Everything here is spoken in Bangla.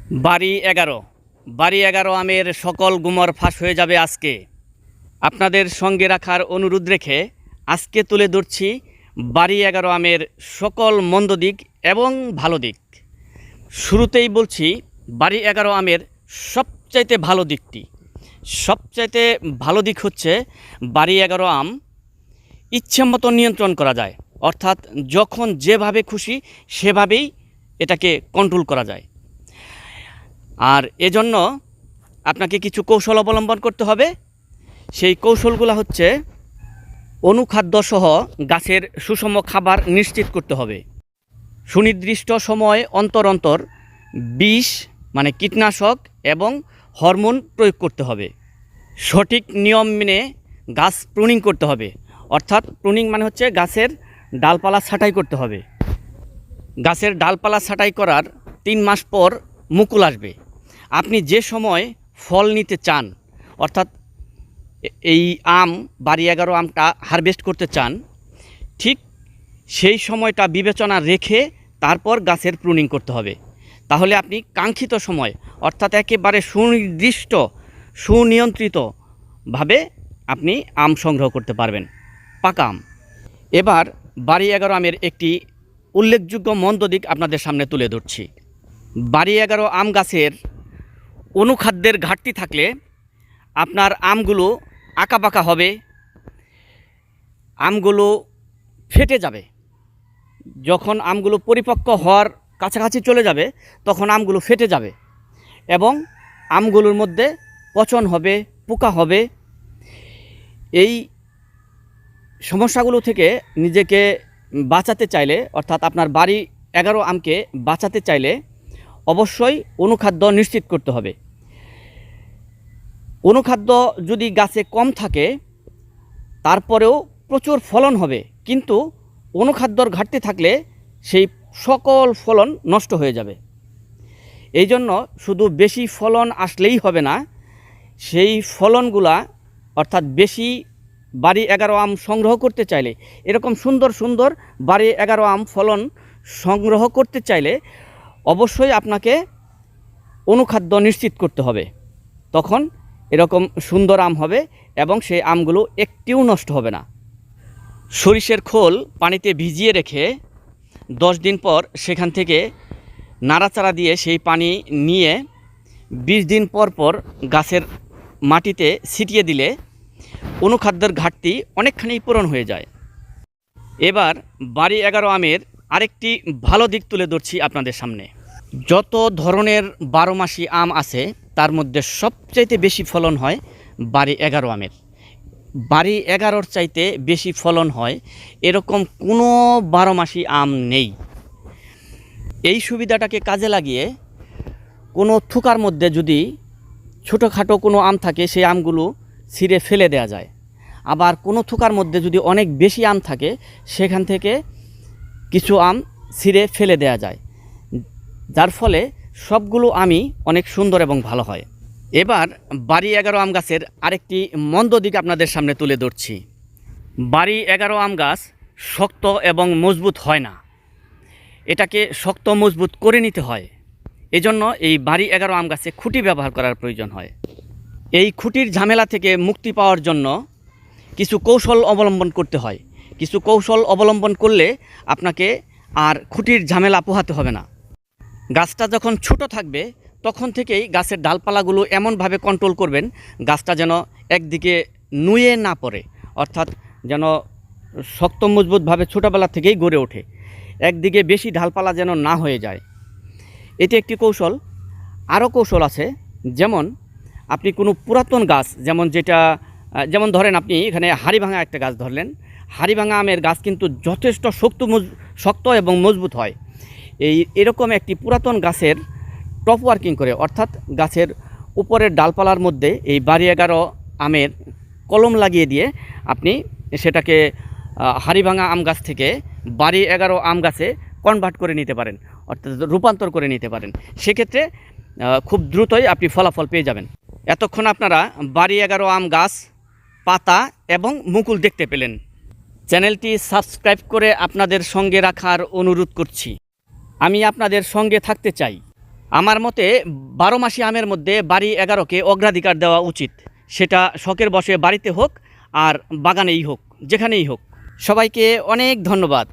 বাড়ি 11 আমের সকল গুমর ফাঁস হয়ে যাবে আজকে। আপনাদের সঙ্গে রাখার অনুরোধ রেখে আজকে তুলে ধরছি বাড়ি 11 আমের সকল মন্দ দিক এবং ভালো দিক। শুরুতেই বলছি বাড়ি 11 আমের সবচাইতে ভালো দিকটি। সবচাইতে ভালো দিক হচ্ছে বাড়ি 11 আম ইচ্ছে মতো নিয়ন্ত্রণ করা যায়, অর্থাৎ যখন যেভাবে খুশি সেভাবেই এটাকে কন্ট্রোল করা যায়। আর এজন্য আপনাকে কিছু কৌশল অবলম্বন করতে হবে। সেই কৌশলগুলো হচ্ছে অনুখাদ্য সহ গাছের সুষম খাবার নিশ্চিত করতে হবে। সুনির্দিষ্ট সময় অন্তর অন্তর বিষ মানে কীটনাশক এবং হরমোন প্রয়োগ করতে হবে। সঠিক নিয়ম মেনে গাছ প্রুনিং করতে হবে, অর্থাৎ প্রুনিং মানে হচ্ছে গাছের ডালপালা ছাঁটাই করতে হবে। গাছের ডালপালা ছাঁটাই করার 3 মাস পর মুকুল আসবে। আপনি যে সময় ফল নিতে চান, অর্থাৎ এই আম বাড়ি 11 আমটা হারভেস্ট করতে চান, ঠিক সেই সময়টা বিবেচনা রেখে তারপর গাছের প্রুনিং করতে হবে। তাহলে আপনি কাঙ্ক্ষিত সময়, অর্থাৎ একেবারে সুনির্দিষ্ট সুনিয়ন্ত্রিতভাবে আপনি আম সংগ্রহ করতে পারবেন, পাকা আম। এবার বাড়ি 11 আমের একটি উল্লেখযোগ্য মন্দ দিক আপনাদের সামনে তুলে ধরছি। বাড়ি 11 আম গাছের অনুখাদ্যের ঘাটতি থাকলে আপনার আমগুলো আঁকাবাঁকা হবে, আমগুলো ফেটে যাবে। যখন আমগুলো পরিপক্ক হওয়ার কাছাকাছি চলে যাবে তখন আমগুলো ফেটে যাবে এবং আমগুলোর মধ্যে পচন হবে, পোকা হবে। এই সমস্যাগুলো থেকে নিজেকে বাঁচাতে চাইলে, অর্থাৎ আপনার বাড়ি 11 আমকে বাঁচাতে চাইলে অবশ্যই অনুখাদ্য নিশ্চিত করতে হবে। অনুখাদ্য যদি গাছে কম থাকে তারপরেও প্রচুর ফলন হবে, কিন্তু অনুখাদ্যর ঘাটতি থাকলে সেই সকল ফলন নষ্ট হয়ে যাবে। এই জন্য শুধু বেশি ফলন আসলেই হবে না, সেই ফলনগুলা অর্থাৎ বেশি বাড়ি 11 আম সংগ্রহ করতে চাইলে, এরকম সুন্দর সুন্দর বাড়ি 11 আম ফলন সংগ্রহ করতে চাইলে অবশ্যই আপনাকে অনুখাদ্য নিশ্চিত করতে হবে। তখন এরকম সুন্দর আম হবে এবং সেই আমগুলো একটিও নষ্ট হবে না। সরিষের খোল পানিতে ভিজিয়ে রেখে 10 দিন পর সেখান থেকে নাড়াচাড়া দিয়ে সেই পানি নিয়ে 20 দিন পর পর গাছের মাটিতে ছিটিয়ে দিলে অনুখাদ্যের ঘাটতি অনেকখানি পূরণ হয়ে যায়। এবার বাড়ি 11 আমের আরেকটি ভালো দিক তুলে ধরছি আপনাদের সামনে। যত ধরনের 12 মাসি আম আছে তার মধ্যে সবচাইতে বেশি ফলন হয় বাড়ি 11 আমের। বাড়ি 11 চাইতে বেশি ফলন হয় এরকম কোনো 12 মাসি আম নেই। এই সুবিধাটাকে কাজে লাগিয়ে কোনো থুকার মধ্যে যদি ছোটোখাটো কোনো আম থাকে সেই আমগুলো ছিঁড়ে ফেলে দেওয়া যায়। আবার কোনো থুকার মধ্যে যদি অনেক বেশি আম থাকে সেখান থেকে কিছু আম ছিঁড়ে ফেলে দেওয়া যায়, যার ফলে সবগুলো আমই অনেক সুন্দর এবং ভালো হয়। এবার বাড়ি 11 আম গাছের আরেকটি মন্দ দিক আপনাদের সামনে তুলে ধরছি। বাড়ি 11 আম গাছ শক্ত এবং মজবুত হয় না, এটাকে শক্ত মজবুত করে নিতে হয়। এজন্য এই বাড়ি 11 আম গাছে খুঁটি ব্যবহার করার প্রয়োজন হয়। এই খুঁটির ঝামেলা থেকে মুক্তি পাওয়ার জন্য কিছু কৌশল অবলম্বন করতে হয়। কিছু কৌশল অবলম্বন করলে আপনাকে আর খুঁটির ঝামেলা পোহাতে হবে না। গাছটা যখন ছোট থাকবে তখন থেকেই গাছের ডালপালাগুলো এমনভাবে কন্ট্রোল করবেন গাছটা যেন একদিকে নুয়ে না পড়ে, অর্থাৎ যেন শক্ত মজবুতভাবে ছোটোবেলা থেকেই গড়ে ওঠে, একদিকে বেশি ডালপালা যেন না হয়ে যায়। এটি একটি কৌশল। আরও কৌশল আছে, যেমন আপনি কোনো পুরাতন গাছ, যেমন ধরেন আপনি এখানে হাড়িভাঙা একটা গাছ ধরলেন। হাড়িভাঙা আমের গাছ কিন্তু যথেষ্ট শক্ত এবং মজবুত হয়। এরকম একটি পুরাতন গাছের টপ ওয়ার্কিং করে, অর্থাৎ গাছের উপরের ডালপালার মধ্যে এই বাড়ি 11 আমের কলম লাগিয়ে দিয়ে আপনি সেটাকে হাড়িভাঙা আম গাছ থেকে বাড়ি 11 আম গাছে কনভার্ট করে নিতে পারেন, অর্থাৎ রূপান্তর করে নিতে পারেন। সেক্ষেত্রে খুব দ্রুতই আপনি ফলাফল পেয়ে যাবেন। এতক্ষণ আপনারা বাড়ি 11 আম গাছ, পাতা এবং মুকুল দেখতে পেলেন। চ্যানেলটি সাবস্ক্রাইব করে আপনাদের সঙ্গে রাখার অনুরোধ করছি। আমি আপনাদের সঙ্গে থাকতে চাই। আমার মতে 12 মাসি আমের মধ্যে বাড়ি-11কে অগ্রাধিকার দেওয়া উচিত, সেটা শখের বশে বাড়িতে হোক আর বাগানেই হোক, যেখানেই হোক। সবাইকে অনেক ধন্যবাদ।